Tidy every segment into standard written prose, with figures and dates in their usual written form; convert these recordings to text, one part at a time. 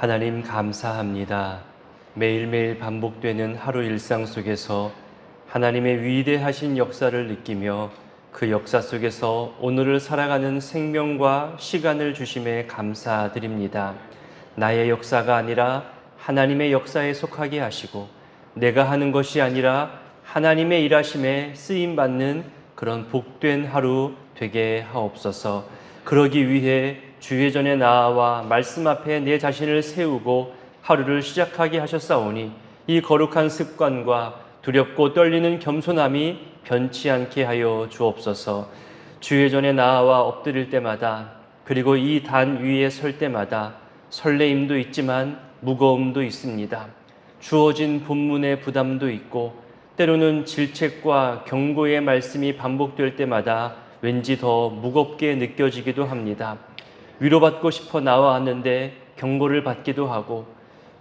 하나님 감사합니다. 매일매일 반복되는 하루 일상 속에서 하나님의 위대하신 역사를 느끼며 그 역사 속에서 오늘을 살아가는 생명과 시간을 주심에 감사드립니다. 나의 역사가 아니라 하나님의 역사에 속하게 하시고 내가 하는 것이 아니라 하나님의 일하심에 쓰임받는 그런 복된 하루 되게 하옵소서. 그러기 위해 주의 전에 나아와 말씀 앞에 내 자신을 세우고 하루를 시작하게 하셨사오니 이 거룩한 습관과 두렵고 떨리는 겸손함이 변치 않게 하여 주옵소서. 주의 전에 나아와 엎드릴 때마다 그리고 이 단 위에 설 때마다 설레임도 있지만 무거움도 있습니다. 주어진 본문의 부담도 있고 때로는 질책과 경고의 말씀이 반복될 때마다 왠지 더 무겁게 느껴지기도 합니다. 위로받고 싶어 나와왔는데 경고를 받기도 하고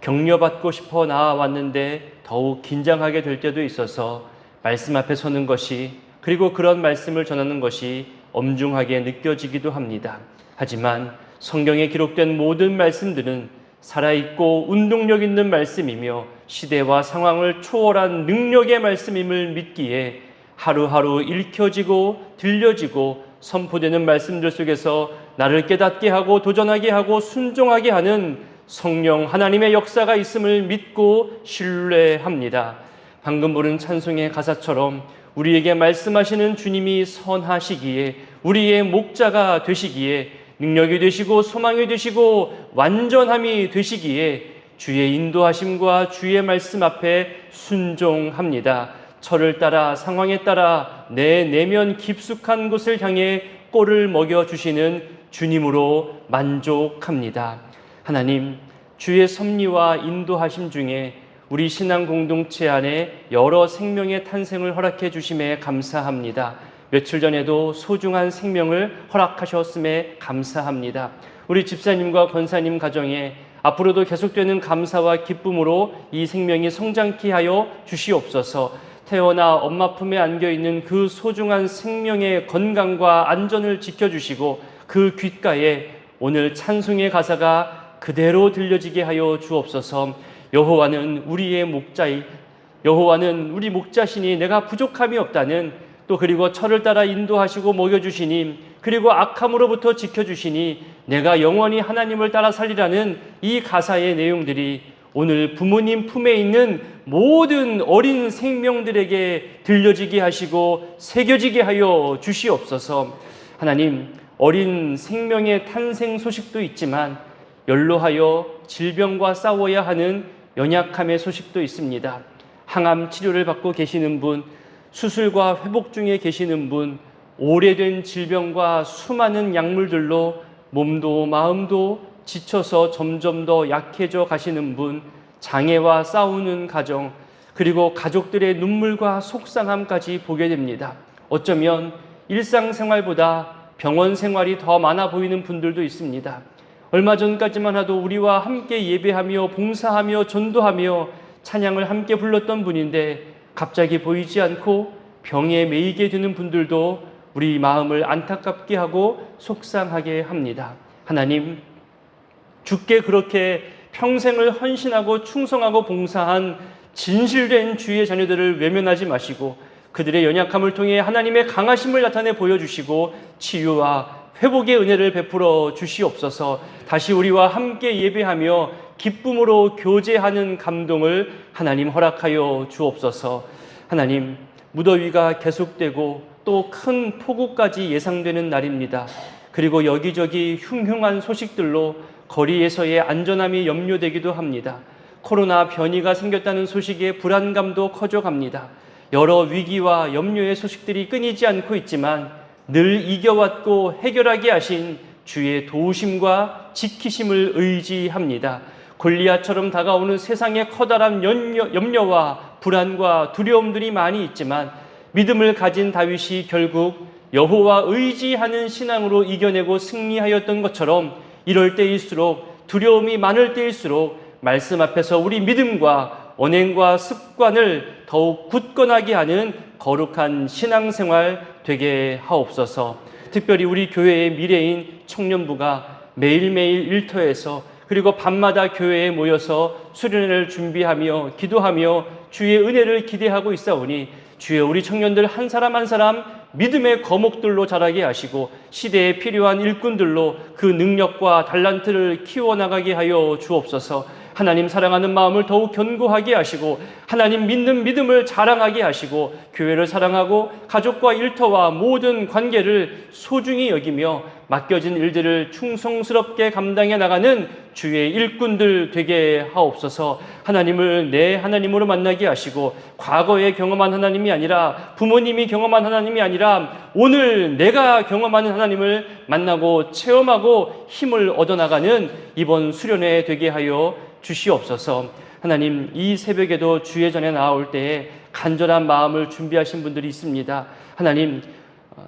격려받고 싶어 나와왔는데 더욱 긴장하게 될 때도 있어서 말씀 앞에 서는 것이 그리고 그런 말씀을 전하는 것이 엄중하게 느껴지기도 합니다. 하지만 성경에 기록된 모든 말씀들은 살아있고 운동력 있는 말씀이며 시대와 상황을 초월한 능력의 말씀임을 믿기에 하루하루 읽혀지고 들려지고 선포되는 말씀들 속에서 나를 깨닫게 하고 도전하게 하고 순종하게 하는 성령 하나님의 역사가 있음을 믿고 신뢰합니다. 방금 부른 찬송의 가사처럼 우리에게 말씀하시는 주님이 선하시기에 우리의 목자가 되시기에 능력이 되시고 소망이 되시고 완전함이 되시기에 주의 인도하심과 주의 말씀 앞에 순종합니다. 철을 따라 상황에 따라 내 내면 깊숙한 곳을 향해 꼴을 먹여주시는 주님으로 만족합니다. 하나님, 주의 섭리와 인도하심 중에 우리 신앙 공동체 안에 여러 생명의 탄생을 허락해 주심에 감사합니다. 며칠 전에도 소중한 생명을 허락하셨음에 감사합니다. 우리 집사님과 권사님 가정에 앞으로도 계속되는 감사와 기쁨으로 이 생명이 성장케 하여 주시옵소서. 태어나 엄마 품에 안겨있는 그 소중한 생명의 건강과 안전을 지켜주시고 그 귓가에 오늘 찬송의 가사가 그대로 들려지게 하여 주옵소서. 여호와는 우리의 목자이 여호와는 우리 목자시니 내가 부족함이 없다는 또 그리고 철을 따라 인도하시고 먹여주시니 그리고 악함으로부터 지켜주시니 내가 영원히 하나님을 따라 살리라는 이 가사의 내용들이 오늘 부모님 품에 있는 모든 어린 생명들에게 들려지게 하시고 새겨지게 하여 주시옵소서. 하나님, 어린 생명의 탄생 소식도 있지만 연로하여 질병과 싸워야 하는 연약함의 소식도 있습니다. 항암 치료를 받고 계시는 분, 수술과 회복 중에 계시는 분, 오래된 질병과 수많은 약물들로 몸도 마음도 지쳐서 점점 더 약해져 가시는 분, 장애와 싸우는 가정, 그리고 가족들의 눈물과 속상함까지 보게 됩니다. 어쩌면 일상생활보다 병원 생활이 더 많아 보이는 분들도 있습니다. 얼마 전까지만 해도 우리와 함께 예배하며 봉사하며 전도하며 찬양을 함께 불렀던 분인데 갑자기 보이지 않고 병에 매이게 되는 분들도 우리 마음을 안타깝게 하고 속상하게 합니다. 하나님, 주께 그렇게 평생을 헌신하고 충성하고 봉사한 진실된 주의 자녀들을 외면하지 마시고 그들의 연약함을 통해 하나님의 강하심을 나타내 보여주시고 치유와 회복의 은혜를 베풀어 주시옵소서. 다시 우리와 함께 예배하며 기쁨으로 교제하는 감동을 하나님 허락하여 주옵소서. 하나님, 무더위가 계속되고 또 큰 폭우까지 예상되는 날입니다. 그리고 여기저기 흉흉한 소식들로 거리에서의 안전함이 염려되기도 합니다. 코로나 변이가 생겼다는 소식에 불안감도 커져갑니다. 여러 위기와 염려의 소식들이 끊이지 않고 있지만 늘 이겨왔고 해결하게 하신 주의 도우심과 지키심을 의지합니다. 골리앗처럼 다가오는 세상의 커다란 염려와 불안과 두려움들이 많이 있지만 믿음을 가진 다윗이 결국 여호와 의지하는 신앙으로 이겨내고 승리하였던 것처럼 이럴 때일수록 두려움이 많을 때일수록 말씀 앞에서 우리 믿음과 언행과 습관을 더욱 굳건하게 하는 거룩한 신앙생활 되게 하옵소서. 특별히 우리 교회의 미래인 청년부가 매일매일 일터에서 그리고 밤마다 교회에 모여서 수련회를 준비하며 기도하며 주의 은혜를 기대하고 있사오니 주여 우리 청년들 한 사람 한 사람 믿음의 거목들로 자라게 하시고 시대에 필요한 일꾼들로 그 능력과 달란트를 키워나가게 하여 주옵소서. 하나님 사랑하는 마음을 더욱 견고하게 하시고 하나님 믿는 믿음을 자랑하게 하시고 교회를 사랑하고 가족과 일터와 모든 관계를 소중히 여기며 맡겨진 일들을 충성스럽게 감당해 나가는 주의 일꾼들 되게 하옵소서. 하나님을 내 하나님으로 만나게 하시고 과거에 경험한 하나님이 아니라 부모님이 경험한 하나님이 아니라 오늘 내가 경험하는 하나님을 만나고 체험하고 힘을 얻어나가는 이번 수련회 되게 하여 주시옵소서. 하나님 이 새벽에도 주의 전에 나올 때에 간절한 마음을 준비하신 분들이 있습니다. 하나님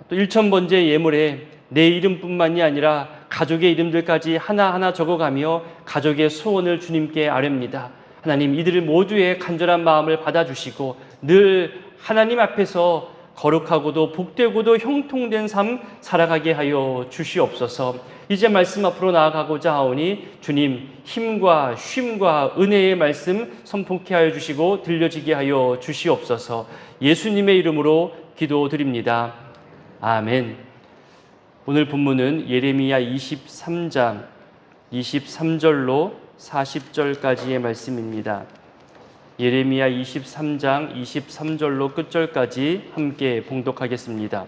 또 1000번째 예물에 내 이름뿐만이 아니라 가족의 이름들까지 하나하나 적어가며 가족의 소원을 주님께 아뢰옵니다. 하나님 이들을 모두의 간절한 마음을 받아주시고 늘 하나님 앞에서 거룩하고도 복되고도 형통된 삶 살아가게 하여 주시옵소서. 이제 말씀 앞으로 나아가고자 하오니 주님 힘과 쉼과 은혜의 말씀 선포케 하여 주시고 들려지게 하여 주시옵소서. 예수님의 이름으로 기도드립니다. 아멘. 오늘 본문은 예레미야 23장 23절로 40절까지의 말씀입니다. 예레미야 23장 23절로 끝절까지 함께 봉독하겠습니다.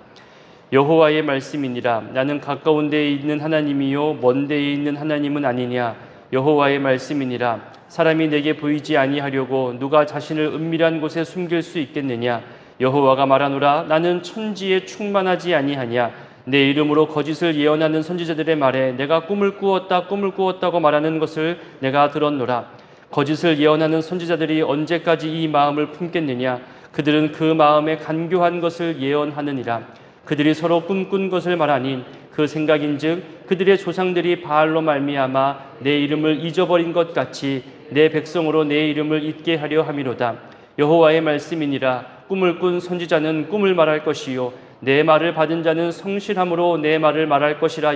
여호와의 말씀이니라. 나는 가까운 데에 있는 하나님이요 먼 데에 있는 하나님은 아니냐. 여호와의 말씀이니라. 사람이 내게 보이지 아니하려고 누가 자신을 은밀한 곳에 숨길 수 있겠느냐. 여호와가 말하노라. 나는 천지에 충만하지 아니하냐. 내 이름으로 거짓을 예언하는 선지자들의 말에 내가 꿈을 꾸었다고 말하는 것을 내가 들었노라. 거짓을 예언하는 선지자들이 언제까지 이 마음을 품겠느냐. 그들은 그 마음에 간교한 것을 예언하느니라. 그들이 서로 꿈꾼 것을 말하니 그 생각인즉 그들의 조상들이 바알로 말미암아 내 이름을 잊어버린 것 같이 내 백성으로 내 이름을 잊게 하려 함이로다. 여호와의 말씀이니라. 꿈을 꾼 선지자는 꿈을 말할 것이요 내 말을 받은 자는 성실함으로 내 말을 말할 것이라.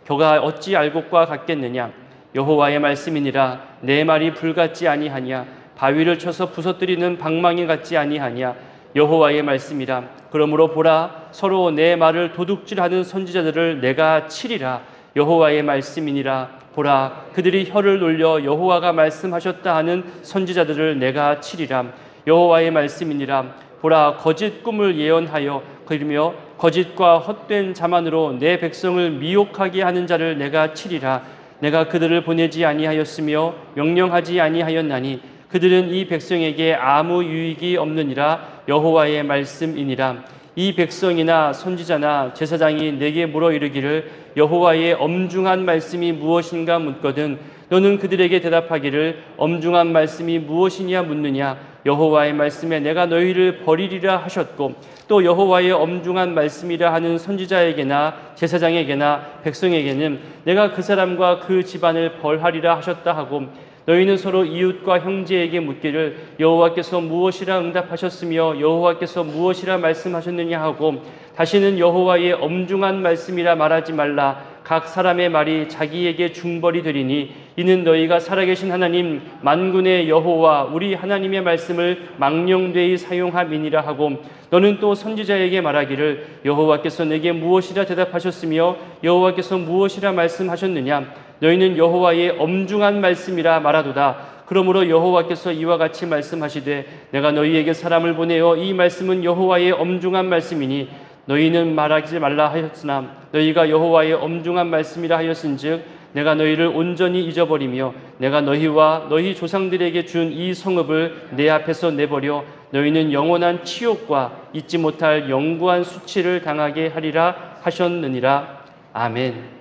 겨가 어찌 알곡과 같겠느냐. 여호와의 말씀이니라. 내 말이 불같지 아니하냐. 바위를 쳐서 부서뜨리는 방망이 같지 아니하냐. 여호와의 말씀이라. 그러므로 보라, 서로 내 말을 도둑질하는 선지자들을 내가 치리라. 여호와의 말씀이니라. 보라, 그들이 혀를 놀려 여호와가 말씀하셨다 하는 선지자들을 내가 치리라. 여호와의 말씀이니라. 보라, 거짓 꿈을 예언하여 그리며 거짓과 헛된 자만으로 내 백성을 미혹하게 하는 자를 내가 치리라. 내가 그들을 보내지 아니하였으며 명령하지 아니하였나니 그들은 이 백성에게 아무 유익이 없느니라. 여호와의 말씀이니라. 이 백성이나 선지자나 제사장이 내게 물어 이르기를 여호와의 엄중한 말씀이 무엇인가 묻거든 너는 그들에게 대답하기를 엄중한 말씀이 무엇이냐 묻느냐. 여호와의 말씀에 내가 너희를 버리리라 하셨고 또 여호와의 엄중한 말씀이라 하는 선지자에게나 제사장에게나 백성에게는 내가 그 사람과 그 집안을 벌하리라 하셨다 하고 너희는 서로 이웃과 형제에게 묻기를 여호와께서 무엇이라 응답하셨으며 여호와께서 무엇이라 말씀하셨느냐 하고 다시는 여호와의 엄중한 말씀이라 말하지 말라. 각 사람의 말이 자기에게 중벌이 되리니 이는 너희가 살아계신 하나님 만군의 여호와 우리 하나님의 말씀을 망령되이 사용함이니라 하고 너는 또 선지자에게 말하기를 여호와께서 내게 무엇이라 대답하셨으며 여호와께서 무엇이라 말씀하셨느냐. 너희는 여호와의 엄중한 말씀이라 말하도다. 그러므로 여호와께서 이와 같이 말씀하시되 내가 너희에게 사람을 보내어 이 말씀은 여호와의 엄중한 말씀이니 너희는 말하지 말라 하였으나 너희가 여호와의 엄중한 말씀이라 하였은즉 내가 너희를 온전히 잊어버리며 내가 너희와 너희 조상들에게 준 이 성읍을 내 앞에서 내버려 너희는 영원한 치욕과 잊지 못할 영구한 수치를 당하게 하리라 하셨느니라. 아멘.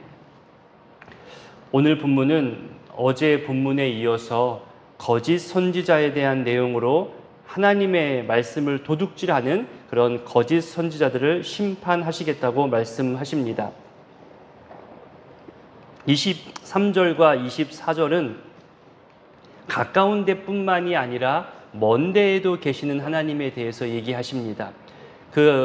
오늘 본문은 어제 본문에 이어서 거짓 선지자에 대한 내용으로 하나님의 말씀을 도둑질하는 그런 거짓 선지자들을 심판하시겠다고 말씀하십니다. 23절과 24절은 가까운 데뿐만이 아니라 먼 데에도 계시는 하나님에 대해서 얘기하십니다.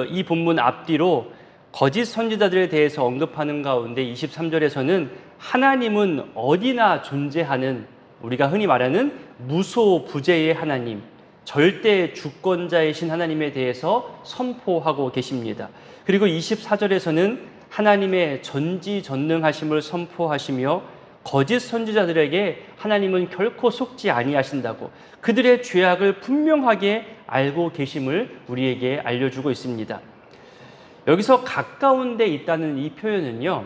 이 본문 앞뒤로 거짓 선지자들에 대해서 언급하는 가운데 23절에서는 하나님은 어디나 존재하는, 우리가 흔히 말하는 무소부재의 하나님, 절대 주권자이신 하나님에 대해서 선포하고 계십니다. 그리고 24절에서는 하나님의 전지전능하심을 선포하시며 거짓 선지자들에게 하나님은 결코 속지 아니하신다고, 그들의 죄악을 분명하게 알고 계심을 우리에게 알려주고 있습니다. 여기서 가까운 데 있다는 이 표현은요,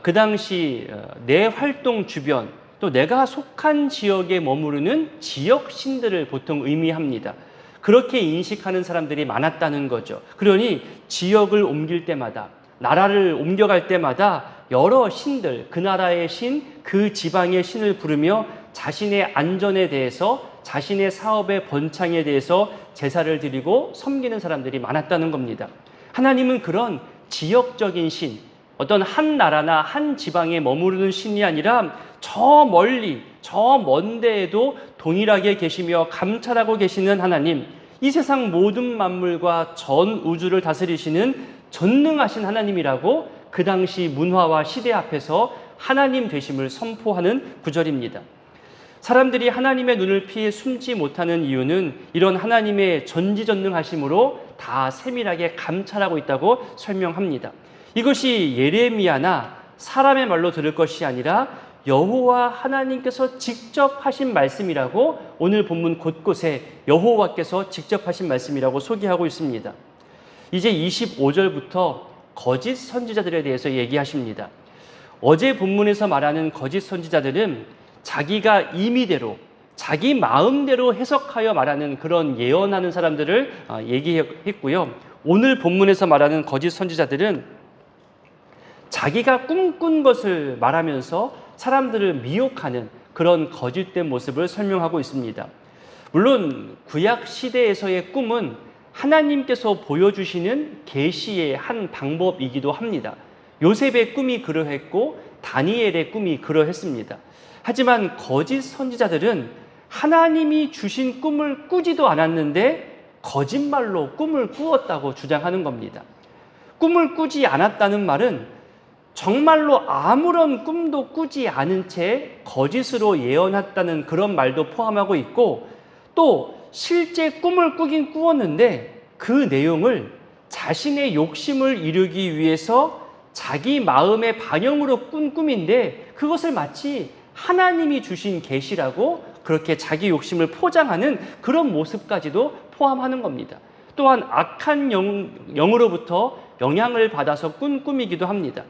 그 당시 내 활동 주변, 또 내가 속한 지역에 머무르는 지역 신들을 보통 의미합니다. 그렇게 인식하는 사람들이 많았다는 거죠. 그러니 지역을 옮길 때마다, 나라를 옮겨갈 때마다 여러 신들, 그 나라의 신, 그 지방의 신을 부르며 자신의 안전에 대해서, 자신의 사업의 번창에 대해서 제사를 드리고 섬기는 사람들이 많았다는 겁니다. 하나님은 그런 지역적인 신, 어떤 한 나라나 한 지방에 머무르는 신이 아니라 저 멀리, 저 먼 데에도 동일하게 계시며 감찰하고 계시는 하나님, 이 세상 모든 만물과 전 우주를 다스리시는 전능하신 하나님이라고 그 당시 문화와 시대 앞에서 하나님 되심을 선포하는 구절입니다. 사람들이 하나님의 눈을 피해 숨지 못하는 이유는 이런 하나님의 전지전능하심으로 다 세밀하게 감찰하고 있다고 설명합니다. 이것이 예레미야나 사람의 말로 들을 것이 아니라 여호와 하나님께서 직접 하신 말씀이라고 오늘 본문 곳곳에 여호와께서 직접 하신 말씀이라고 소개하고 있습니다. 이제 25절부터 거짓 선지자들에 대해서 얘기하십니다. 어제 본문에서 말하는 거짓 선지자들은 자기가 임의대로, 자기 마음대로 해석하여 말하는 그런 예언하는 사람들을 얘기했고요. 오늘 본문에서 말하는 거짓 선지자들은 자기가 꿈꾼 것을 말하면서 사람들을 미혹하는 그런 거짓된 모습을 설명하고 있습니다. 물론 구약 시대에서의 꿈은 하나님께서 보여주시는 계시의 한 방법이기도 합니다. 요셉의 꿈이 그러했고 다니엘의 꿈이 그러했습니다. 하지만 거짓 선지자들은 하나님이 주신 꿈을 꾸지도 않았는데 거짓말로 꿈을 꾸었다고 주장하는 겁니다. 꿈을 꾸지 않았다는 말은 정말로 아무런 꿈도 꾸지 않은 채 거짓으로 예언했다는 그런 말도 포함하고 있고, 또 실제 꿈을 꾸긴 꾸었는데 그 내용을 자신의 욕심을 이루기 위해서 자기 마음의 반영으로 꾼 꿈인데 그것을 마치 하나님이 주신 계시라고 그렇게 자기 욕심을 포장하는 그런 모습까지도 포함하는 겁니다. 또한 악한 영으로부터 영향을 받아서 꾼 꿈이기도 합니다.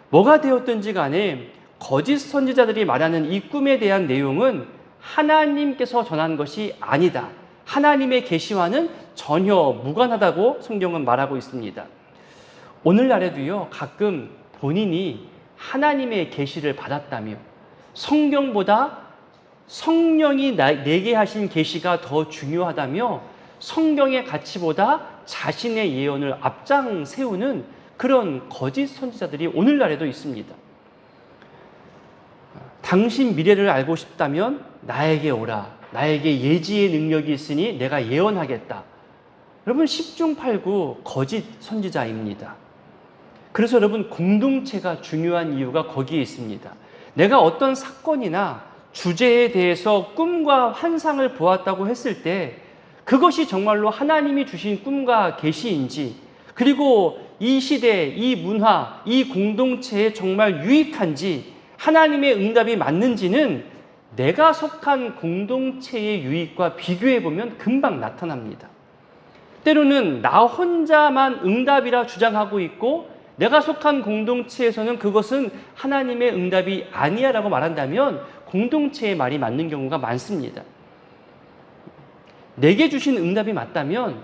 뭐가 되었든지 간에 거짓 선지자들이 말하는 이 꿈에 대한 내용은 하나님께서 전한 것이 아니다, 하나님의 계시와는 전혀 무관하다고 성경은 말하고 있습니다. 오늘날에도요, 가끔 본인이 하나님의 계시를 받았다며 성경보다 성령이 내게 하신 계시가 더 중요하다며 성경의 가치보다 자신의 예언을 앞장 세우는 그런 거짓 선지자들이 오늘날에도 있습니다. 당신 미래를 알고 싶다면 나에게 오라. 나에게 예지의 능력이 있으니 내가 예언하겠다. 여러분, 10중 8구 거짓 선지자입니다. 그래서 여러분, 공동체가 중요한 이유가 거기에 있습니다. 내가 어떤 사건이나 주제에 대해서 꿈과 환상을 보았다고 했을 때 그것이 정말로 하나님이 주신 꿈과 계시인지, 그리고 이 시대, 이 문화, 이 공동체에 정말 유익한지, 하나님의 응답이 맞는지는 내가 속한 공동체의 유익과 비교해보면 금방 나타납니다. 때로는 나 혼자만 응답이라 주장하고 있고 내가 속한 공동체에서는 그것은 하나님의 응답이 아니야 라고 말한다면 공동체의 말이 맞는 경우가 많습니다. 내게 주신 응답이 맞다면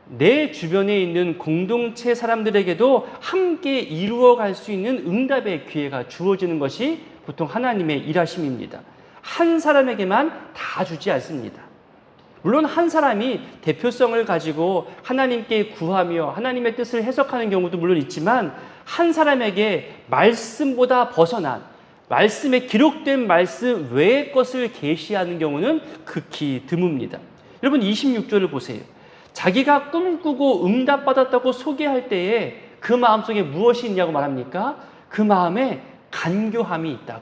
내 주변에 있는 공동체 사람들에게도 함께 이루어갈 수 있는 응답의 기회가 주어지는 것이 보통 하나님의 일하심입니다. 한 사람에게만 다 주지 않습니다. 물론 한 사람이 대표성을 가지고 하나님께 구하며 하나님의 뜻을 해석하는 경우도 물론 있지만, 한 사람에게 말씀보다 벗어난, 말씀에 기록된 말씀 외의 것을 계시하는 경우는 극히 드뭅니다. 여러분, 26절을 보세요. 자기가 꿈꾸고 응답받았다고 소개할 때에 그 마음속에 무엇이 있냐고 말합니까? 그 마음에 간교함이 있다고,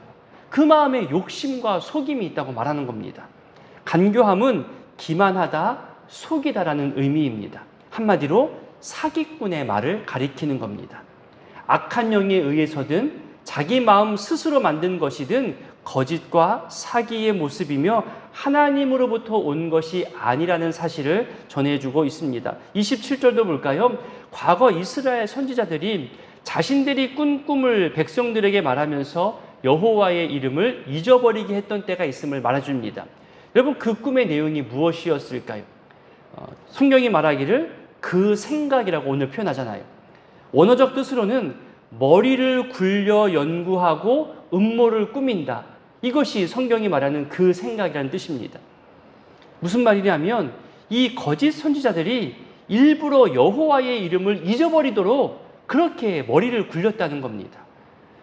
그 마음에 욕심과 속임이 있다고 말하는 겁니다. 간교함은 기만하다, 속이다라는 의미입니다. 한마디로 사기꾼의 말을 가리키는 겁니다. 악한 영에 의해서든 자기 마음 스스로 만든 것이든 거짓과 사기의 모습이며 하나님으로부터 온 것이 아니라는 사실을 전해주고 있습니다. 27절도 볼까요? 과거 이스라엘 선지자들이 자신들이 꾼 꿈을 백성들에게 말하면서 여호와의 이름을 잊어버리게 했던 때가 있음을 말해줍니다. 여러분, 그 꿈의 내용이 무엇이었을까요? 성경이 말하기를 그 생각이라고 오늘 표현하잖아요. 원어적 뜻으로는 머리를 굴려 연구하고 음모를 꾸민다. 이것이 성경이 말하는 그 생각이라는 뜻입니다. 무슨 말이냐면 이 거짓 선지자들이 일부러 여호와의 이름을 잊어버리도록 그렇게 머리를 굴렸다는 겁니다.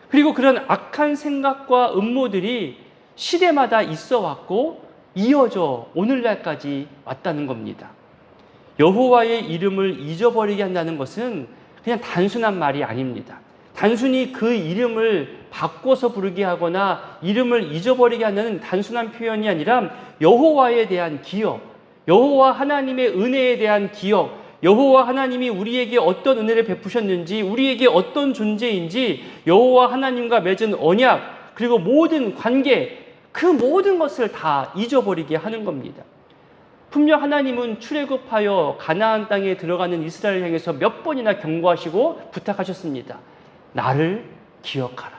그리고 그런 악한 생각과 음모들이 시대마다 있어 왔고 이어져 오늘날까지 왔다는 겁니다. 여호와의 이름을 잊어버리게 한다는 것은 그냥 단순한 말이 아닙니다. 단순히 그 이름을 바꿔서 부르게 하거나 이름을 잊어버리게 하는 단순한 표현이 아니라 여호와에 대한 기억, 여호와 하나님의 은혜에 대한 기억, 여호와 하나님이 우리에게 어떤 은혜를 베푸셨는지, 우리에게 어떤 존재인지, 여호와 하나님과 맺은 언약, 그리고 모든 관계, 그 모든 것을 다 잊어버리게 하는 겁니다. 분명 하나님은 출애굽하여 가나안 땅에 들어가는 이스라엘 향해서 몇 번이나 경고하시고 부탁하셨습니다. 나를 기억하라.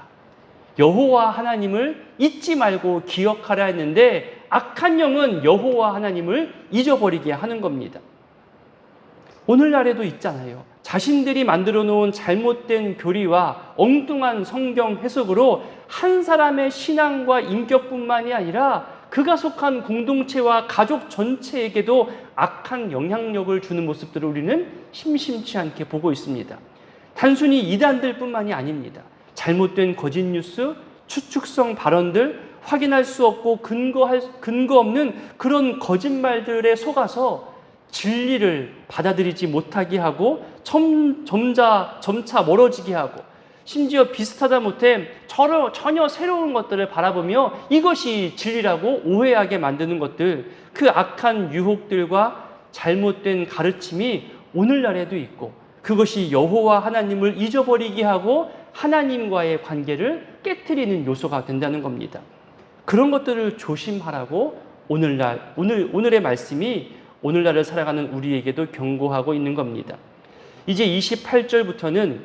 여호와 하나님을 잊지 말고 기억하라 했는데 악한 영은 여호와 하나님을 잊어버리게 하는 겁니다. 오늘날에도 있잖아요. 자신들이 만들어 놓은 잘못된 교리와 엉뚱한 성경 해석으로 한 사람의 신앙과 인격뿐만이 아니라 그가 속한 공동체와 가족 전체에게도 악한 영향력을 주는 모습들을 우리는 심심치 않게 보고 있습니다. 단순히 이단들 뿐만이 아닙니다. 잘못된 거짓 뉴스, 추측성 발언들, 확인할 수 없고 근거 없는 그런 거짓말들에 속아서 진리를 받아들이지 못하게 하고 점차 멀어지게 하고 심지어 비슷하다 못해 전혀 새로운 것들을 바라보며 이것이 진리라고 오해하게 만드는 것들, 그 악한 유혹들과 잘못된 가르침이 오늘날에도 있고 그것이 여호와 하나님을 잊어버리게 하고 하나님과의 관계를 깨트리는 요소가 된다는 겁니다. 그런 것들을 조심하라고 오늘의 말씀이 오늘날을 살아가는 우리에게도 경고하고 있는 겁니다. 이제 28절부터는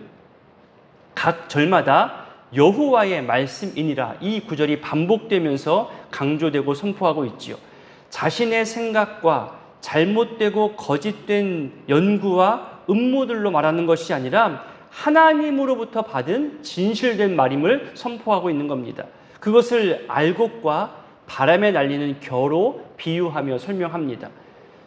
각 절마다 여호와의 말씀이니라 이 구절이 반복되면서 강조되고 선포하고 있지요. 자신의 생각과 잘못되고 거짓된 연구와 음모들로 말하는 것이 아니라 하나님으로부터 받은 진실된 말임을 선포하고 있는 겁니다. 그것을 알곡과 바람에 날리는 겨로 비유하며 설명합니다.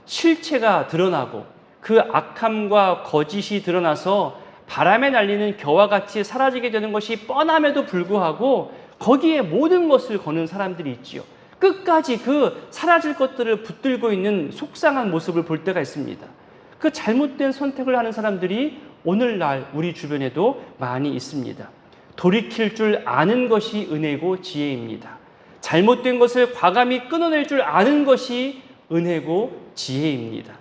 실체가 드러나고 그 악함과 거짓이 드러나서 바람에 날리는 겨와 같이 사라지게 되는 것이 뻔함에도 불구하고 거기에 모든 것을 거는 사람들이 있지요. 끝까지 그 사라질 것들을 붙들고 있는 속상한 모습을 볼 때가 있습니다. 그 잘못된 선택을 하는 사람들이 오늘날 우리 주변에도 많이 있습니다. 돌이킬 줄 아는 것이 은혜고 지혜입니다. 잘못된 것을 과감히 끊어낼 줄 아는 것이 은혜고 지혜입니다.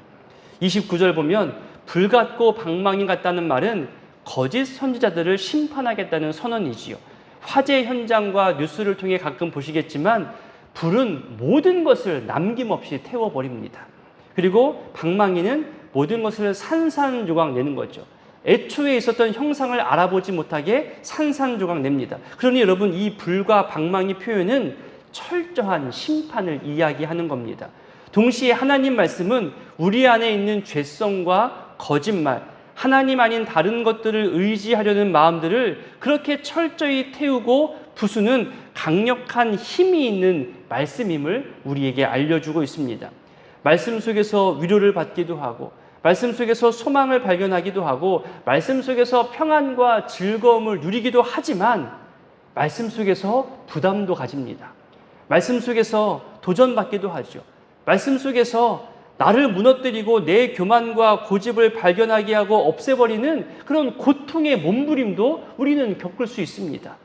29절 보면 불같고 방망이 같다는 말은 거짓 선지자들을 심판하겠다는 선언이지요. 화재 현장과 뉴스를 통해 가끔 보시겠지만 불은 모든 것을 남김없이 태워버립니다. 그리고 방망이는 모든 것을 산산조각 내는 거죠. 애초에 있었던 형상을 알아보지 못하게 산산조각 냅니다. 그러니 여러분, 이 불과 방망이 표현은 철저한 심판을 이야기하는 겁니다. 동시에 하나님 말씀은 우리 안에 있는 죄성과 거짓말, 하나님 아닌 다른 것들을 의지하려는 마음들을 그렇게 철저히 태우고 부수는 강력한 힘이 있는 말씀임을 우리에게 알려주고 있습니다. 말씀 속에서 위로를 받기도 하고, 말씀 속에서 소망을 발견하기도 하고, 말씀 속에서 평안과 즐거움을 누리기도 하지만 말씀 속에서 부담도 가집니다. 말씀 속에서 도전받기도 하죠. 말씀 속에서 나를 무너뜨리고 내 교만과 고집을 발견하게 하고 없애버리는 그런 고통의 몸부림도 우리는 겪을 수 있습니다.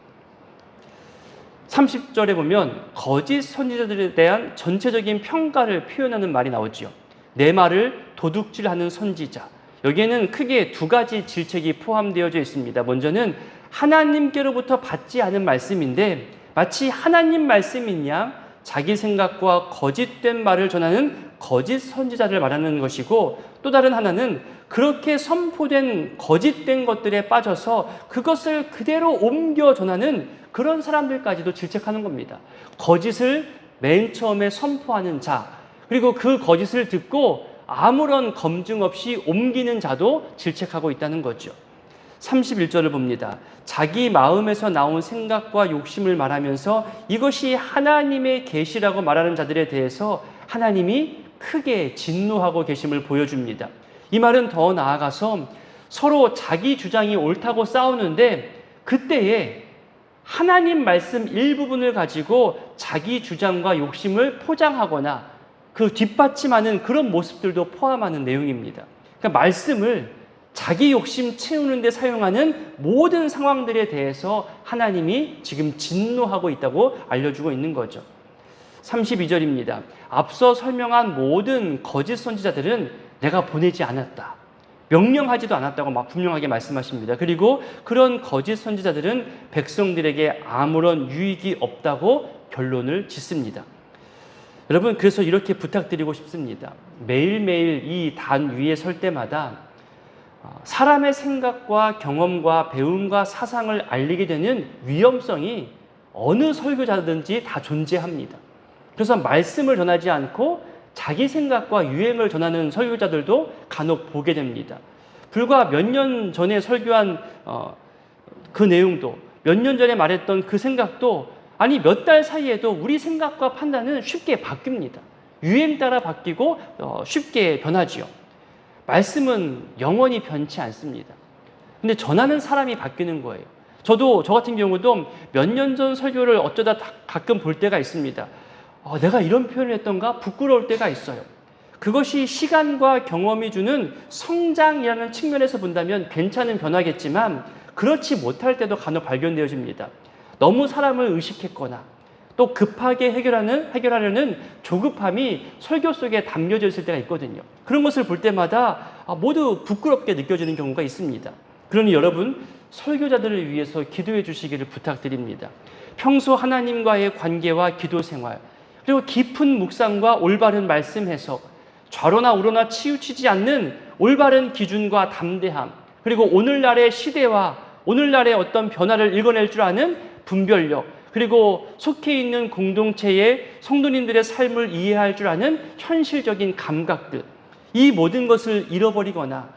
30절에 보면 거짓 선지자들에 대한 전체적인 평가를 표현하는 말이 나오지요. 내 말을 도둑질하는 선지자. 여기에는 크게 두 가지 질책이 포함되어져 있습니다. 먼저는 하나님께로부터 받지 않은 말씀인데 마치 하나님 말씀인 양 자기 생각과 거짓된 말을 전하는 거짓 선지자를 말하는 것이고, 또 다른 하나는 그렇게 선포된 거짓된 것들에 빠져서 그것을 그대로 옮겨 전하는 그런 사람들까지도 질책하는 겁니다. 거짓을 맨 처음에 선포하는 자, 그리고 그 거짓을 듣고 아무런 검증 없이 옮기는 자도 질책하고 있다는 거죠. 31절을 봅니다. 자기 마음에서 나온 생각과 욕심을 말하면서 이것이 하나님의 계시라고 말하는 자들에 대해서 하나님이 크게 진노하고 계심을 보여줍니다. 이 말은 더 나아가서 서로 자기 주장이 옳다고 싸우는데 그때에 하나님 말씀 일부분을 가지고 자기 주장과 욕심을 포장하거나 그 뒷받침하는 그런 모습들도 포함하는 내용입니다. 그러니까 말씀을 자기 욕심 채우는 데 사용하는 모든 상황들에 대해서 하나님이 지금 진노하고 있다고 알려주고 있는 거죠. 32절입니다. 앞서 설명한 모든 거짓 선지자들은 내가 보내지 않았다, 명령하지도 않았다고 막 분명하게 말씀하십니다. 그리고 그런 거짓 선지자들은 백성들에게 아무런 유익이 없다고 결론을 짓습니다. 여러분, 그래서 이렇게 부탁드리고 싶습니다. 매일매일 이 단 위에 설 때마다 사람의 생각과 경험과 배움과 사상을 알리게 되는 위험성이 어느 설교자든지 다 존재합니다. 그래서 말씀을 전하지 않고 자기 생각과 유행을 전하는 설교자들도 간혹 보게 됩니다. 불과 몇 년 전에 설교한 그 내용도, 몇 년 전에 말했던 그 생각도 아니 몇 달 사이에도 우리 생각과 판단은 쉽게 바뀝니다. 유행 따라 바뀌고 쉽게 변하지요. 말씀은 영원히 변치 않습니다. 근데 전하는 사람이 바뀌는 거예요. 저 같은 경우도 몇 년 전 설교를 어쩌다 가끔 볼 때가 있습니다. 내가 이런 표현을 했던가 부끄러울 때가 있어요. 그것이 시간과 경험이 주는 성장이라는 측면에서 본다면 괜찮은 변화겠지만 그렇지 못할 때도 간혹 발견되어집니다. 너무 사람을 의식했거나 또 급하게 해결하려는 조급함이 설교 속에 담겨져 있을 때가 있거든요. 그런 것을 볼 때마다 모두 부끄럽게 느껴지는 경우가 있습니다. 그러니 여러분, 설교자들을 위해서 기도해 주시기를 부탁드립니다. 평소 하나님과의 관계와 기도 생활, 그리고 깊은 묵상과 올바른 말씀 해석, 좌로나 우로나 치우치지 않는 올바른 기준과 담대함, 그리고 오늘날의 시대와 오늘날의 어떤 변화를 읽어낼 줄 아는 분별력, 그리고 속해 있는 공동체의 성도님들의 삶을 이해할 줄 아는 현실적인 감각들, 이 모든 것을 잃어버리거나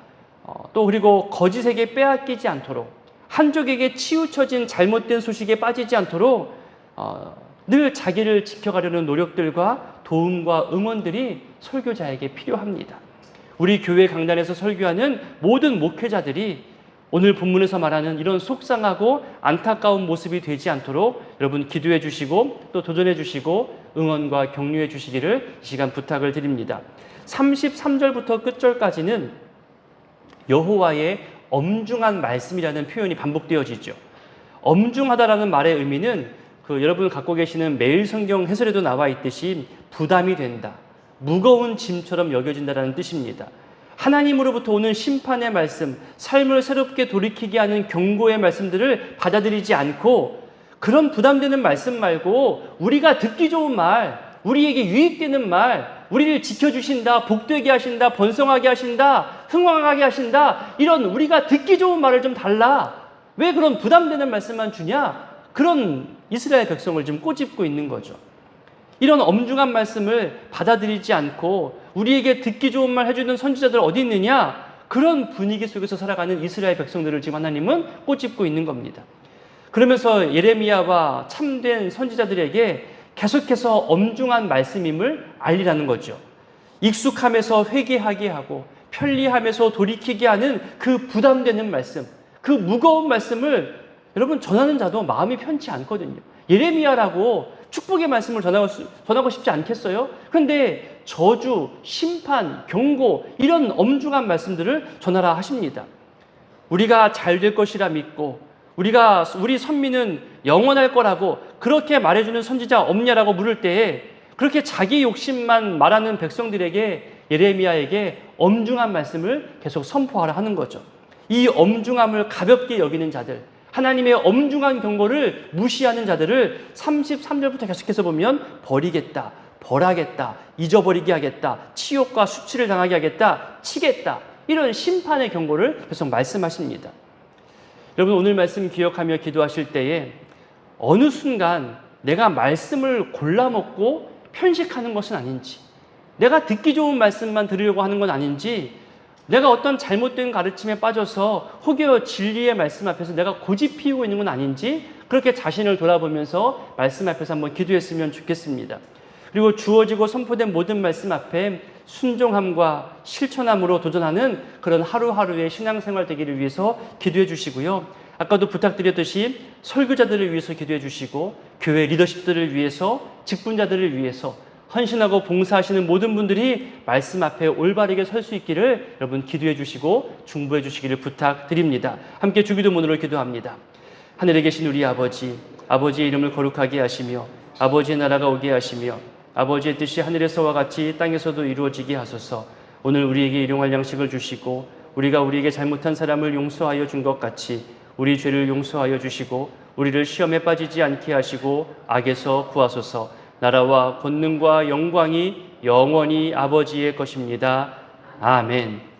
또 그리고 거짓에게 빼앗기지 않도록, 한쪽에게 치우쳐진 잘못된 소식에 빠지지 않도록 늘 자기를 지켜가려는 노력들과 도움과 응원들이 설교자에게 필요합니다. 우리 교회 강단에서 설교하는 모든 목회자들이 오늘 본문에서 말하는 이런 속상하고 안타까운 모습이 되지 않도록 여러분 기도해 주시고 또 도전해 주시고 응원과 격려해 주시기를 이 시간 부탁을 드립니다. 33절부터 끝절까지는 여호와의 엄중한 말씀이라는 표현이 반복되어지죠. 엄중하다라는 말의 의미는 여러분 갖고 계시는 매일 성경 해설에도 나와 있듯이 부담이 된다, 무거운 짐처럼 여겨진다라는 뜻입니다. 하나님으로부터 오는 심판의 말씀, 삶을 새롭게 돌이키게 하는 경고의 말씀들을 받아들이지 않고 그런 부담되는 말씀 말고 우리가 듣기 좋은 말, 우리에게 유익되는 말, 우리를 지켜주신다, 복되게 하신다, 번성하게 하신다, 흥왕하게 하신다, 이런 우리가 듣기 좋은 말을 좀 달라. 왜 그런 부담되는 말씀만 주냐? 그런 이스라엘 백성을 지금 꼬집고 있는 거죠. 이런 엄중한 말씀을 받아들이지 않고 우리에게 듣기 좋은 말 해주는 선지자들 어디 있느냐? 그런 분위기 속에서 살아가는 이스라엘 백성들을 지금 하나님은 꼬집고 있는 겁니다. 그러면서 예레미야와 참된 선지자들에게 계속해서 엄중한 말씀임을 알리라는 거죠. 익숙함에서 회개하게 하고 편리함에서 돌이키게 하는 그 부담되는 말씀, 그 무거운 말씀을 여러분 전하는 자도 마음이 편치 않거든요. 예레미야라고 축복의 말씀을 전하고 싶지 않겠어요? 그런데 저주, 심판, 경고 이런 엄중한 말씀들을 전하라 하십니다. 우리가 잘 될 것이라 믿고 우리 선민은 영원할 거라고 그렇게 말해주는 선지자 없냐라고 물을 때에 그렇게 자기 욕심만 말하는 백성들에게 예레미야에게 엄중한 말씀을 계속 선포하라 하는 거죠. 이 엄중함을 가볍게 여기는 자들, 하나님의 엄중한 경고를 무시하는 자들을 33절부터 계속해서 보면 버리겠다, 벌하겠다, 잊어버리게 하겠다, 치욕과 수치를 당하게 하겠다, 치겠다, 이런 심판의 경고를 계속 말씀하십니다. 여러분, 오늘 말씀 기억하며 기도하실 때에 어느 순간 내가 말씀을 골라먹고 편식하는 것은 아닌지, 내가 듣기 좋은 말씀만 들으려고 하는 건 아닌지, 내가 어떤 잘못된 가르침에 빠져서 혹여 진리의 말씀 앞에서 내가 고집 피우고 있는 건 아닌지, 그렇게 자신을 돌아보면서 말씀 앞에서 한번 기도했으면 좋겠습니다. 그리고 주어지고 선포된 모든 말씀 앞에 순종함과 실천함으로 도전하는 그런 하루하루의 신앙생활 되기를 위해서 기도해 주시고요. 아까도 부탁드렸듯이 설교자들을 위해서 기도해 주시고, 교회 리더십들을 위해서, 직분자들을 위해서 헌신하고 봉사하시는 모든 분들이 말씀 앞에 올바르게 설 수 있기를 여러분 기도해 주시고 중보해 주시기를 부탁드립니다. 함께 주기도문으로 기도합니다. 하늘에 계신 우리 아버지, 아버지의 이름을 거룩하게 하시며 아버지의 나라가 오게 하시며 아버지의 뜻이 하늘에서와 같이 땅에서도 이루어지게 하소서. 오늘 우리에게 일용할 양식을 주시고 우리가 우리에게 잘못한 사람을 용서하여 준 것 같이 우리 죄를 용서하여 주시고 우리를 시험에 빠지지 않게 하시고 악에서 구하소서. 나라와 권능과 영광이 영원히 아버지의 것입니다. 아멘.